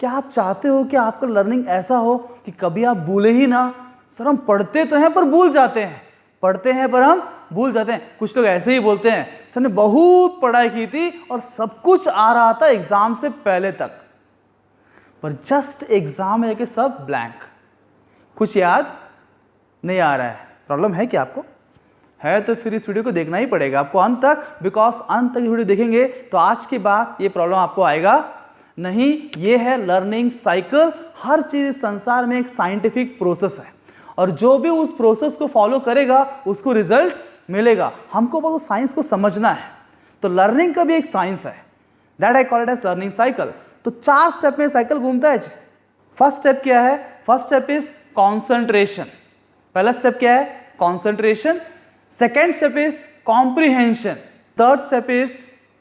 क्या आप चाहते हो कि आपका लर्निंग ऐसा हो कि कभी आप भूले ही ना? सर हम पढ़ते तो हैं पर भूल जाते हैं, पढ़ते हैं पर हम भूल जाते हैं। कुछ लोग ऐसे ही बोलते हैं, सर ने बहुत पढ़ाई की थी और सब कुछ आ रहा था एग्जाम से पहले तक, पर जस्ट एग्जाम है कि सब ब्लैंक, कुछ याद नहीं आ रहा है। प्रॉब्लम है क्या आपको? है तो फिर इस वीडियो को देखना ही पड़ेगा आपको अंत तक, बिकॉज अंत तक वीडियो देखेंगे तो आज के बाद ये प्रॉब्लम आपको आएगा नहीं। ये है लर्निंग साइकिल। हर चीज इस संसार में एक साइंटिफिक प्रोसेस है और जो भी उस प्रोसेस को फॉलो करेगा उसको रिजल्ट मिलेगा। हमको बस उस साइंस को समझना है। तो लर्निंग का भी एक साइंस है, that I call it as learning cycle. तो 4 स्टेप में साइकिल घूमता है जी। फर्स्ट स्टेप क्या है? First step is concentration. पहला स्टेप क्या है? Concentration. Second step is comprehension. Third step is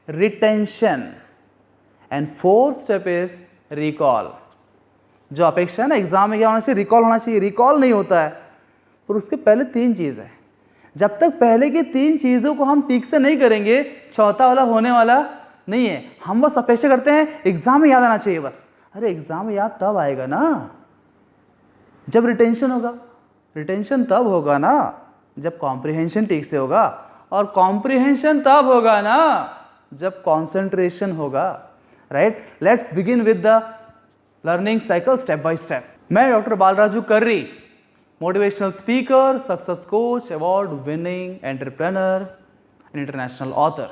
retention and fourth step is recall. जो अपेक्षा है ना एग्जाम में क्या होना चाहिए? रिकॉल होना चाहिए। रिकॉल नहीं होता है, पर उसके पहले 3 चीज है। जब तक पहले की 3 चीजों को हम ठीक से नहीं करेंगे, चौथा वाला होने वाला नहीं है। हम बस अपेक्षा करते हैं एग्जाम में याद आना चाहिए बस। अरे एग्जाम में याद तब आएगा ना जब रिटेंशन होगा। रिटेंशन तब होगा ना जब कॉम्प्रिहेंशन ठीक से होगा, और कॉम्प्रिहेंशन तब होगा ना जब कॉन्सेंट्रेशन होगा। Right, let's begin with the learning cycle step by step. मैं doctor Balaraju Karri, motivational speaker, success coach, award winning entrepreneur and international author.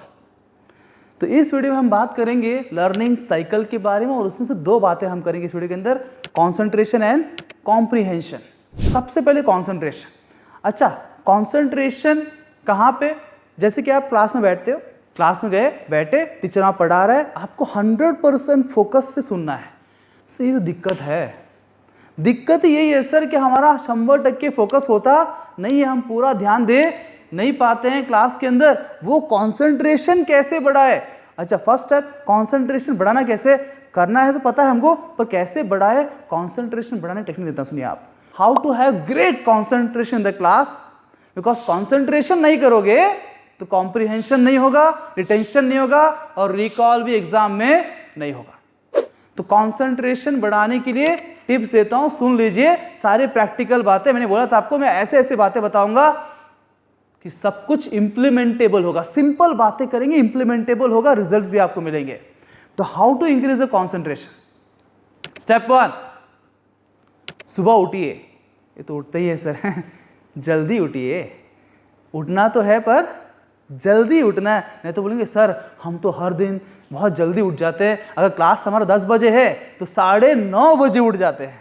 तो इस वीडियो में हम बात करेंगे लर्निंग साइकिल के बारे में, और उसमें से 2 बातें हम करेंगे इस वीडियो के अंदर, कॉन्सेंट्रेशन एंड कॉम्प्रिहेंशन। सबसे पहले कॉन्सेंट्रेशन। अच्छा, कॉन्सेंट्रेशन कहाँ पे? जैसे कि आप क्लास में बैठते हो, क्लास में गए, बैठे, टीचर वहाँ पढ़ा रहा है, आपको 100% फोकस से सुनना है। सर ये तो दिक्कत है। दिक्कत यही है सर कि हमारा 100% फोकस होता नहीं है, हम पूरा ध्यान दे नहीं पाते हैं क्लास के अंदर। वो कॉन्सेंट्रेशन कैसे बढ़ाए? अच्छा, फर्स्ट स्टेप कॉन्सेंट्रेशन बढ़ाना कैसे करना है तो पता है हमको, पर कैसे बढ़ाए कॉन्सेंट्रेशन बढ़ाने टेक्निक देता हूं। सुनिए आप, how to have great concentration in the class. Because concentration नहीं करोगे तो कॉम्प्रिहेंशन नहीं होगा, रिटेंशन नहीं होगा, और रिकॉल भी एग्जाम में नहीं होगा। तो कॉन्सेंट्रेशन बढ़ाने के लिए टिप्स देता हूं, सुन लीजिए। सारे प्रैक्टिकल बातें मैंने बोला था आपको, मैं ऐसे ऐसे बातें बताऊंगा कि सब कुछ इंप्लीमेंटेबल होगा। सिंपल बातें करेंगे, इंप्लीमेंटेबल होगा, रिजल्ट्स भी आपको मिलेंगे। तो how to increase the concentration. Step 1, सुबह उठिए। ये तो उठते ही है सर जल्दी उठिए। उठना तो है पर जल्दी उठना है, नहीं तो बोलेंगे सर हम तो हर दिन बहुत जल्दी उठ जाते हैं। अगर क्लास हमारा 10 बजे है तो 9:30 बजे उठ जाते हैं,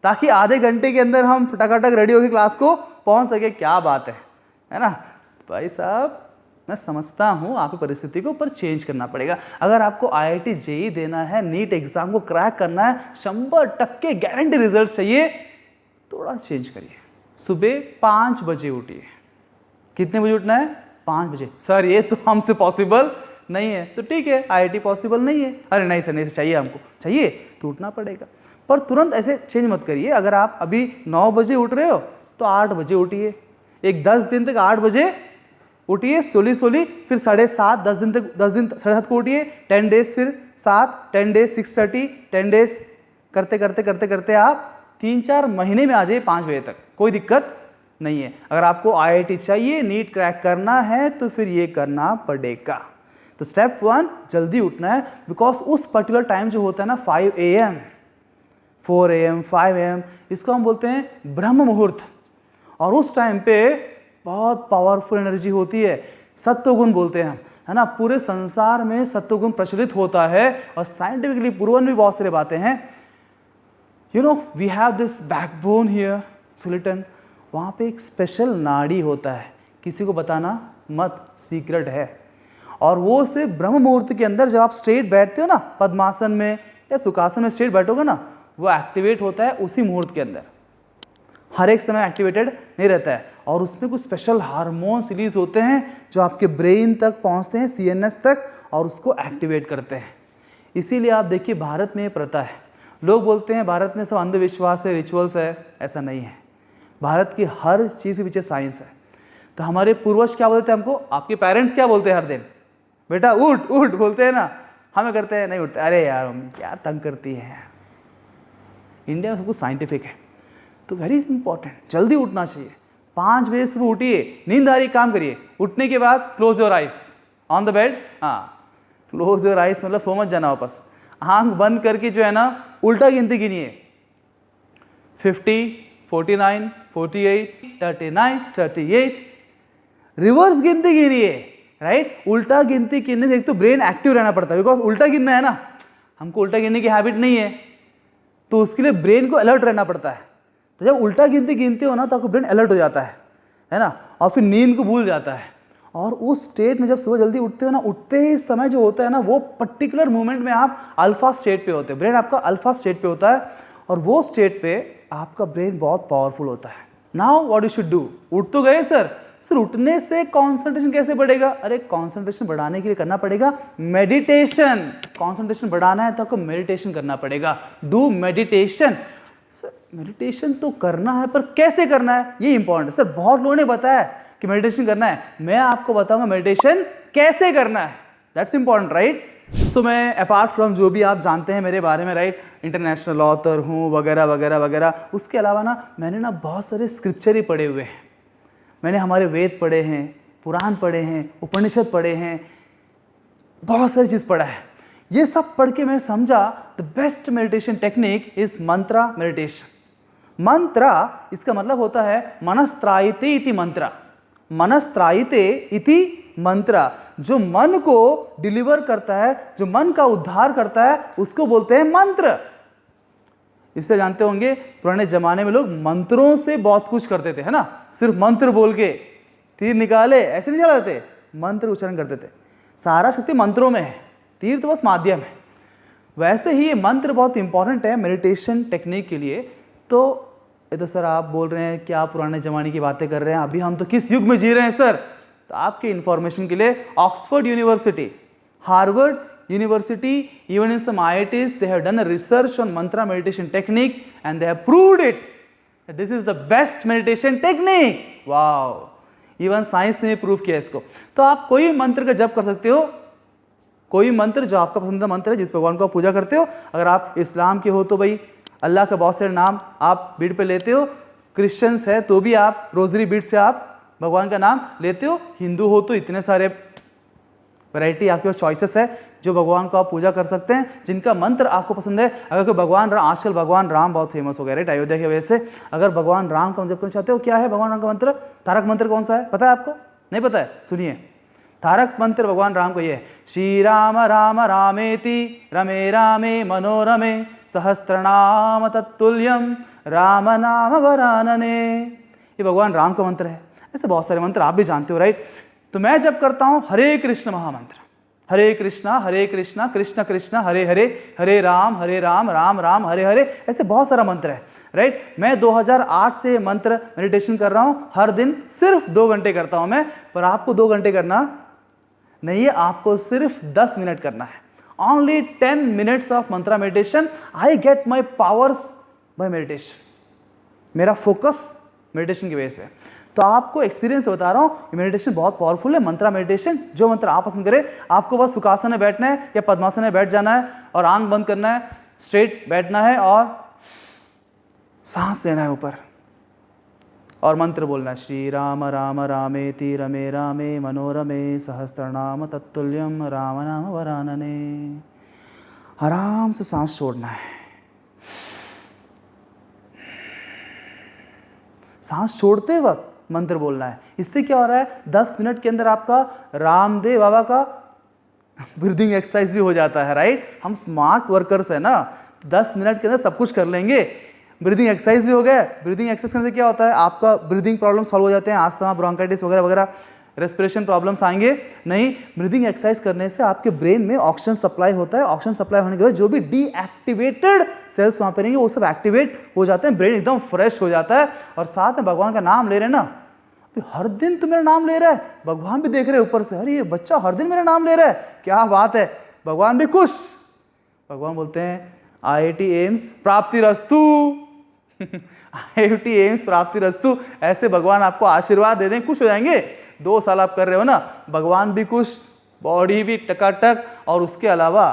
ताकि आधे घंटे के अंदर हम फटाफट रेडी होकर क्लास को पहुंच सके। क्या बात है ना भाई साहब? मैं समझता हूँ आपकी परिस्थिति को, पर चेंज करना पड़ेगा। अगर आपको IIT JEE देना है, नीट एग्जाम को क्रैक करना है, 100% गारंटी रिजल्ट चाहिए, थोड़ा चेंज करिए। सुबह 5 बजे उठिए। कितने बजे उठना है? 5 बजे। सर ये तो हमसे पॉसिबल नहीं है। तो ठीक है, IIT पॉसिबल नहीं है। अरे नहीं सर, नहीं सर, चाहिए हमको, चाहिए तो उठना पड़ेगा। पर तुरंत ऐसे चेंज मत करिए। अगर आप अभी 9 बजे उठ रहे हो तो 8 बजे उठिए। एक 10 दिन तक 8 बजे उठिए, सोली, फिर 7:30, 10 दिन तक 10 दिन 7:30 को उठिए, 10 डेज, फिर 7, 10 डेज 6:30, 10 डेज करते आप 3-4 महीने में आ जाइए 5 बजे तक, कोई दिक्कत नहीं है। अगर आपको IIT चाहिए, नीट क्रैक करना है, तो फिर ये करना पड़ेगा। तो स्टेप 1, जल्दी उठना है। बिकॉज उस पर्टिकुलर टाइम जो होता है ना 5 AM, 4 AM, 5 AM, इसको हम बोलते हैं ब्रह्म मुहूर्त। और उस टाइम पे बहुत पावरफुल एनर्जी होती है, सत्वगुण बोलते हैं हम, है ना। पूरे संसार में सत्वगुण प्रचलित होता है, और साइंटिफिकली प्रूवन भी बहुत सारी बातें हैं। You know we have this backbone here, skeleton. वहाँ पे एक स्पेशल नाड़ी होता है, किसी को बताना मत, सीक्रेट है। और वो सिर्फ ब्रह्म मुहूर्त के अंदर, जब आप स्ट्रेट बैठते हो ना, पद्मासन में या सुखासन में स्ट्रेट बैठोगे ना, वो एक्टिवेट होता है उसी मुहूर्त के अंदर। हर एक समय एक्टिवेटेड नहीं रहता है। और उसमें कुछ स्पेशल हार्मोन्स रिलीज होते हैं जो आपके ब्रेन तक पहुंचते हैं, CNS तक, और उसको एक्टिवेट करते हैं। इसीलिए आप देखिए भारत में प्रथा है। लोग बोलते हैं भारत में सब अंधविश्वास है, रिचुअल्स है। ऐसा नहीं है। भारत की हर चीज़ के पीछे साइंस है। तो हमारे पूर्वज क्या बोलते हैं हमको? आपके पेरेंट्स क्या बोलते हैं हर दिन? बेटा उठ उठ बोलते हैं ना, हमें करते हैं नहीं उठते। अरे यार मम्मी क्या तंग करती है, इंडिया में सब कुछ साइंटिफिक है। तो वेरी इंपॉर्टेंट, जल्दी उठना चाहिए। 5 बजे सुबह उठिए, नींद आ रही काम करिए, उठने के बाद close your eyes on the bed. हाँ, क्लोज योर आइज मतलब सो मत जाना वापस, आंख बंद करके जो है ना उल्टा गिनती गिनिए, 50, 49, 48, 39, 38, रिवर्स गिनती गिनिए, राइट। उल्टा गिनती गिनने से एक तो ब्रेन एक्टिव रहना पड़ता है, बिकॉज उल्टा गिनना है ना, हमको उल्टा गिनने की हैबिट नहीं है, तो उसके लिए ब्रेन को अलर्ट रहना पड़ता है। तो जब उल्टा गिनती गिनते हो ना तो आपको ब्रेन अलर्ट हो जाता है ना, और फिर नींद को भूल जाता है। और उस स्टेट में जब सुबह जल्दी उठते हो ना, उठते ही समय जो होता है ना, वो पर्टिकुलर मोमेंट में आप अल्फा स्टेट पे होते हैं, ब्रेन आपका अल्फा स्टेट पे होता है, और वो स्टेट पे आपका ब्रेन बहुत पावरफुल होता है। Now what you should do, उठ तो गए सर उठने से कंसंट्रेशन कैसे बढ़ेगा? अरे कंसंट्रेशन बढ़ाने के लिए करना पड़ेगा मेडिटेशन। कंसंट्रेशन बढ़ाना है तो आपको मेडिटेशन करना पड़ेगा। Do meditation. सर मेडिटेशन तो करना है, पर कैसे करना है ये इंपॉर्टेंट है। सर बहुत लोगों ने बताया कि मेडिटेशन करना है, मैं आपको बताऊंगा मेडिटेशन कैसे करना है। That's important, right. सो मैं अपार्ट फ्रॉम जो भी आप जानते हैं मेरे बारे में, राइट, इंटरनेशनल ऑथर हूँ वगैरह वगैरह वगैरह, उसके अलावा ना मैंने ना बहुत सारे स्क्रिप्चर ही पढ़े हुए हैं। मैंने हमारे वेद पढ़े हैं, पुराण पढ़े हैं, उपनिषद पढ़े हैं, बहुत सारी चीज़ पढ़ा है। ये सब पढ़ के मैं समझा the best meditation technique is mantra meditation. Mantra इसका मतलब होता है मनस्त्रायते इति मंत्रा। मनस्त्रायते इति मंत्रा, जो मन को डिलीवर करता है, जो मन का उद्धार करता है, उसको बोलते हैं मंत्र। इससे जानते होंगे पुराने जमाने में लोग मंत्रों से बहुत कुछ करते थे, है ना। सिर्फ मंत्र बोल के तीर निकाले ऐसे नहीं चलाते थे, मंत्र उच्चारण करते थे। सारा शक्ति मंत्रों में है, तीर तो बस माध्यम है। वैसे ही ये मंत्र बहुत इंपॉर्टेंट है मेडिटेशन टेक्निक के लिए। तो ये तो सर आप बोल रहे हैं कि आप पुराने ज़माने की बातें कर रहे हैं, अभी हम तो किस युग में जी रहे हैं सर। तो आपके इंफॉर्मेशन के लिए Oxford university, Harvard University, even in some IITs, they have done a research on mantra meditation technique and they have proved it that this is the best meditation technique. Wow! Even science ने prove किया इसको। तो आप कोई मंत्र का जप कर सकते हो, कोई मंत्र जो आपका पसंदीदा मंत्र है, जिस भगवान को आप पूजा करते हो। अगर आप इस्लाम के हो तो भाई अल्लाह का बहुत सारे नाम आप बीड पे लेते हो, क्रिश्चियंस है तो भी आप रोजरी बीड्स पे आप भगवान का नाम लेते हो, हिंदू हो तो इतने सारे वैरायटी आपके पास चॉइसेस है जो भगवान को आप पूजा कर सकते हैं, जिनका मंत्र आपको पसंद है। अगर कोई भगवान राम, आजकल भगवान राम बहुत फेमस हो गया, राइट, अयोध्या की वजह से। अगर भगवान राम का जप करना चाहते हो, क्या है भगवान राम का मंत्र? तारक मंत्र कौन सा है, पता है आपको? नहीं पता है? सुनिए, तारक मंत्र भगवान राम को ये है, श्री राम राम रामेति रमे रामे मनोरमे सहस्त्रनाम तत्तुल्यम राम नाम वरानने। ये भगवान राम का मंत्र है। ऐसे बहुत सारे मंत्र आप भी जानते हो, राइट। तो मैं जब करता हूं हरे कृष्ण महामंत्र, हरे कृष्णा कृष्ण कृष्ण हरे हरे, हरे राम राम राम हरे हरे, ऐसे बहुत सारा मंत्र है, राइट। मैं 2008 से मंत्र मेडिटेशन कर रहा हूं, हर दिन सिर्फ 2 घंटे करता हूं मैं। पर आपको 2 घंटे करना नहीं है, आपको सिर्फ 10 मिनट करना है। Only 10 minutes of mantra meditation, I get my powers by meditation. मेरा फोकस मेडिटेशन की वजह से। तो आपको एक्सपीरियंस बता रहा हूँ, मेडिटेशन बहुत पावरफुल है, मंत्रा मेडिटेशन। जो मंत्र आप पसंद करें, आपको बस सुखासन में बैठना है या पद्मासन में बैठ जाना है और आंख बंद करना है, स्ट्रेट बैठना है और सांस लेना है ऊपर और मंत्र बोलना है, श्री राम राम रामेति रमे रामे मनोरमे सहस्त्रनाम तत्तुल्यम राम नाम वरानने। आराम से सांस छोड़ना है। सांस छोड़ते वक्त मंत्र बोलना है। इससे क्या हो रहा है, 10 मिनट के अंदर आपका रामदेव बाबा का ब्रीदिंग एक्सरसाइज भी हो जाता है, राइट। हम स्मार्ट वर्कर्स है ना, 10 मिनट के अंदर सब कुछ कर लेंगे। ब्रीदिंग एक्सरसाइज भी हो गया। ब्रीदिंग एक्सरसाइज करने से क्या होता है, आपका ब्रीदिंग प्रॉब्लम सॉल्व हो जाते हैं, आस्थमा, ब्रोंकाइटिस वगैरह वगैरह, रेस्पिरेशन प्रॉब्लम्स आएंगे नहीं। ब्रीदिंग एक्सरसाइज करने से आपके ब्रेन में ऑक्सीजन सप्लाई होता है। ऑक्सीजन सप्लाई होने के बाद जो भी डीएक्टिवेटेड सेल्स वहाँ पे रहेंगे वो सब एक्टिवेट हो जाते हैं, ब्रेन एकदम फ्रेश हो जाता है। और साथ में भगवान का नाम ले रहे हैं ना, हर दिन तो मेरा नाम ले रहा है, भगवान भी देख रहे हैं ऊपर से, अरे ये बच्चा हर दिन मेरा नाम ले रहा है, क्या बात है। भगवान भी खुश। भगवान बोलते हैं IIT एम्स प्राप्ति रस्तु IIT एम्स प्राप्ति रस्तु। ऐसे भगवान आपको आशीर्वाद दे दें, खुश हो जाएंगे। 2 साल आप कर रहे हो ना, भगवान भी खुश, बॉडी भी टकाटक। और उसके अलावा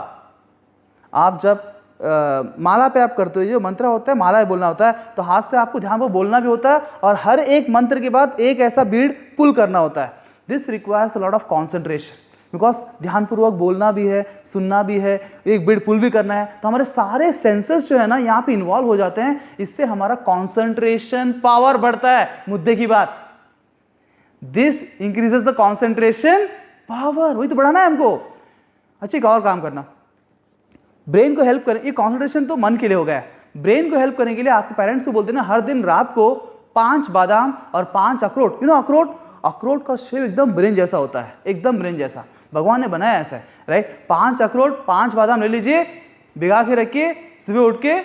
आप जब माला पे आप करते हो, जो मंत्र होता है माला पे बोलना होता है, तो हाथ से आपको ध्यान पर बोलना भी होता है और हर एक मंत्र के बाद एक ऐसा बीड पुल करना होता है। This requires a lot of concentration, because ध्यानपूर्वक बोलना भी है, सुनना भी है, एक बीड पुल भी करना है, तो हमारे सारे सेंसेस जो है ना यहाँ पे इन्वॉल्व हो जाते हैं। इससे हमारा कॉन्सेंट्रेशन पावर बढ़ता है। मुद्दे की बात, this increases the concentration power, वही तो बढ़ाना है हमको। अच्छा, एक और काम करना, ब्रेन को हेल्प करें, ये कॉन्सेंट्रेशन तो मन के लिए हो गया है, ब्रेन को हेल्प करने के लिए आपके पेरेंट्स को बोलते हैं ना, हर दिन रात को 5 बादाम और 5 अखरोट, यू नो अखरोट का शेप एकदम ब्रेन जैसा होता है, एकदम ब्रेन जैसा भगवान ने बनाया ऐसा है, राइट। 5 अखरोट 5 बादाम ले लीजिए, भिगा के रखिए, सुबह उठ के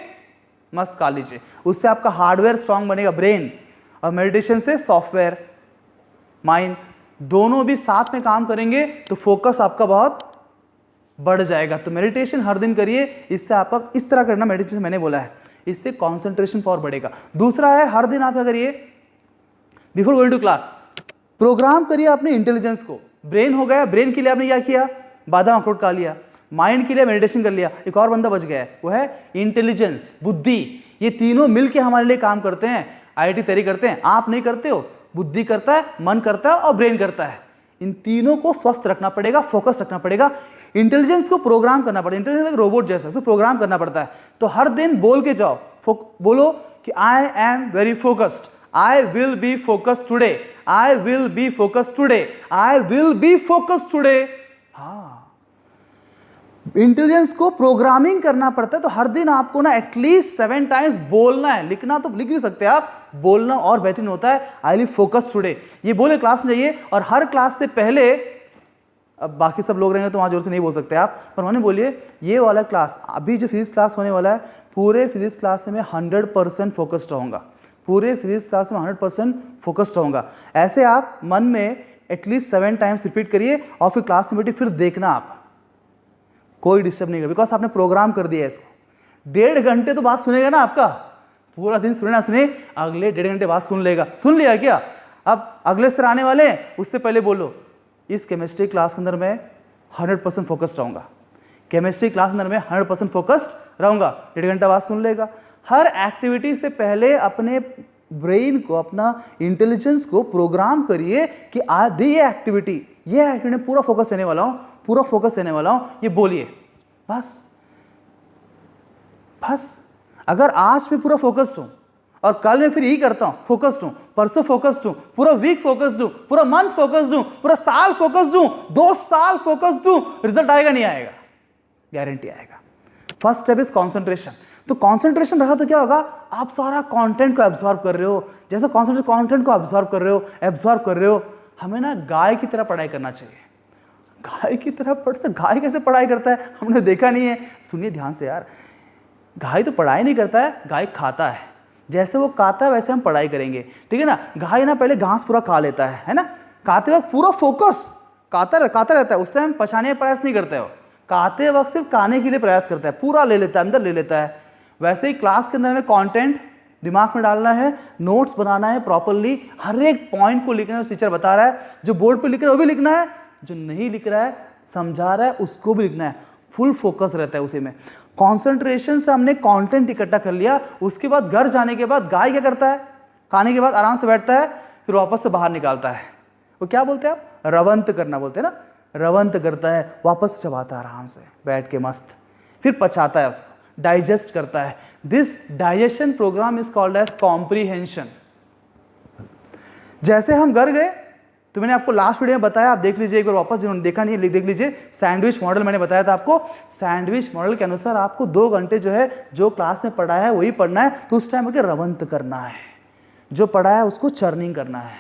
मस्त खा लीजिए, उससे आपका हार्डवेयर स्ट्रांग बनेगा, ब्रेन। और मेडिटेशन से सॉफ्टवेयर, माइंड, दोनों भी साथ में काम करेंगे तो फोकस आपका बहुत बढ़ जाएगा। तो मेडिटेशन हर दिन करिए, इससे आपका इस तरह करना मेडिटेशन मैंने बोला है, इससे कॉन्सेंट्रेशन पावर बढ़ेगा। दूसरा है, हर दिन आप क्या करिए, before going to class program करिए अपने इंटेलिजेंस को। ब्रेन हो गया, ब्रेन के लिए आपने क्या किया, बादाम अखरोट खा लिया, माइंड के लिए मेडिटेशन कर लिया, एक और बंदा बच गया है, वो है इंटेलिजेंस, बुद्धि। ये तीनों मिलके हमारे लिए काम करते हैं, IIT तैयारी करते हैं। आप नहीं करते हो, बुद्धि करता है, मन करता है और ब्रेन करता है। इन तीनों को स्वस्थ रखना पड़ेगा, फोकस रखना पड़ेगा, इंटेलिजेंस को प्रोग्राम करना पड़ेगा। इंटेलिजेंस एक रोबोट जैसा, उसको प्रोग्राम करना पड़ता है। तो हर दिन बोल के जाओ, बोलो कि I am very focused, I will be focused today, I will be focused today, I will be focused today। हाँ, इंटेलिजेंस को प्रोग्रामिंग करना पड़ता है। तो हर दिन आपको ना एटलीस्ट 7 टाइम्स बोलना है, लिखना तो लिख नहीं सकते आप, बोलना और बेहतरीन होता है। आई विल फोकस टुडे, ये बोले क्लास में जाइए, और हर क्लास से पहले, अब बाकी सब लोग रहेंगे तो वहाँ जोर से नहीं बोल सकते आप, पर उन्होंने बोलिए ये वाला क्लास, अभी जो फिजिक्स क्लास होने वाला है, पूरे फिजिक्स क्लास में 100% फोकस्ड रहूँगा, पूरे फिजिक्स क्लास में 100% फोकस्ड रहूँगा। ऐसे आप मन में एटलीस्ट 7 टाइम्स रिपीट करिए, और फिर क्लास में बैठिए, फिर देखना आप कोई डिस्टर्ब नहीं कर, बिकॉज आपने प्रोग्राम कर दिया है इसको। 1.5 घंटे तो बात सुनेगा ना आपका, पूरा दिन सुने ना सुने, अगले 1.5 घंटे बाद सुन लेगा। सुन लिया क्या? अब अगले सत्र आने वाले हैं, उससे पहले बोलो इस केमिस्ट्री क्लास के अंदर मैं 100% फोकस्ड रहूँगा, केमिस्ट्री क्लास के अंदर मैं 100% फोकस्ड रहूँगा। 1.5 घंटा बाद सुन लेगा। हर एक्टिविटी से पहले अपने ब्रेन को, अपना इंटेलिजेंस को प्रोग्राम करिए कि आज ये एक्टिविटी में पूरा फोकस देने वाला हूँ, पूरा फोकस देने वाला हूँ, ये बोलिए बस। अगर आज मैं पूरा फोकस्ड हूँ और कल मैं फिर यही करता हूँ, फोकस्ड हूँ, परसों फोकस्ड हूँ, पूरा वीक फोकस्ड हूँ, पूरा मंथ फोकस्ड हूँ, पूरा साल फोकस्ड हूँ, 2 साल फोकस्ड हूँ, रिजल्ट आएगा नहीं आएगा? गारंटी आएगा। First step is concentration. तो कॉन्सेंट्रेशन रहा तो क्या होगा, आप सारा कंटेंट को एब्जॉर्ब कर रहे हो, जैसे कॉन्सेंट्रेट कंटेंट को एब्जॉर्ब कर रहे हो। हमें ना गाय की तरह पढ़ाई करना चाहिए। गाय की तरह गाय कैसे पढ़ाई करता है, हमने देखा नहीं है। सुनिए ध्यान से यार, गाय तो पढ़ाई नहीं करता है, गाय खाता है। जैसे वो खाता है वैसे हम पढ़ाई करेंगे, ठीक है ना। गाय ना पहले घास पूरा खा लेता है ना, खाते वक्त पूरा फोकस खाता रहता है, उससे हम पछाने का प्रयास नहीं करते हो। खाते वक्त सिर्फ खाने के लिए प्रयास करता है, पूरा ले लेता है, अंदर ले लेता है। वैसे ही क्लास के अंदर हमें कंटेंट दिमाग में डालना है, नोट्स बनाना है प्रॉपरली, हर एक पॉइंट को लिखना है। टीचर बता रहा है, जो बोर्ड पे लिख रहा है वो भी लिखना है, जो नहीं लिख रहा है, समझा रहा है, उसको भी लिखना है। फुल फोकस रहता है उसी में। कॉन्सेंट्रेशन से हमने कंटेंट इकट्ठा कर लिया, उसके बाद घर जाने के बाद गाय क्या करता है, खाने के बाद आराम से बैठता है, फिर वापस से बाहर निकालता है। वो क्या बोलते हैं आप, रवंत करना बोलते हैं ना, रवंत करता है, वापस चबाता है आराम से बैठ के मस्त, फिर पचाता है उसको, डाइजेस्ट करता है। This digestion program is called as comprehension. जैसे हम घर गए तो मैंने आपको लास्ट वीडियो में बताया, आप देख लीजिए एक बार वापस, जिन्होंने देखा नहीं है देख लीजिए। सैंडविच मॉडल मैंने बताया था आपको। सैंडविच मॉडल के अनुसार आपको 2 घंटे जो है, जो क्लास में पढ़ा है वही पढ़ना है। तो उस टाइम आके रवंत करना है, जो पढ़ा है उसको चर्निंग करना है,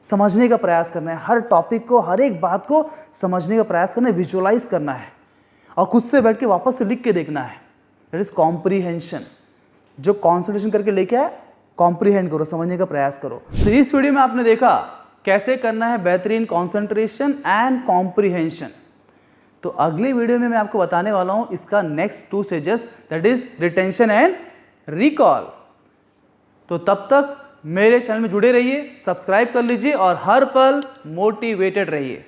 समझने का प्रयास करना है, हर टॉपिक को, हर एक बात को समझने का प्रयास करना है, विजुअलाइज करना है, और खुद से बैठ के वापस से लिख के देखना है। That is comprehension. जो कॉन्सेंट्रेशन करके लेके आए, कॉम्प्रीहेंड करो, समझने का प्रयास करो। तो इस वीडियो में आपने देखा कैसे करना है बेहतरीन कॉन्सेंट्रेशन एंड कॉम्प्रीहेंशन। तो अगली वीडियो में मैं आपको बताने वाला हूं इसका next 2 stages, that is retention and recall. तो तब तक मेरे चैनल में जुड़े रहिए, सब्सक्राइब कर लीजिए और हर पल मोटिवेटेड रहिए।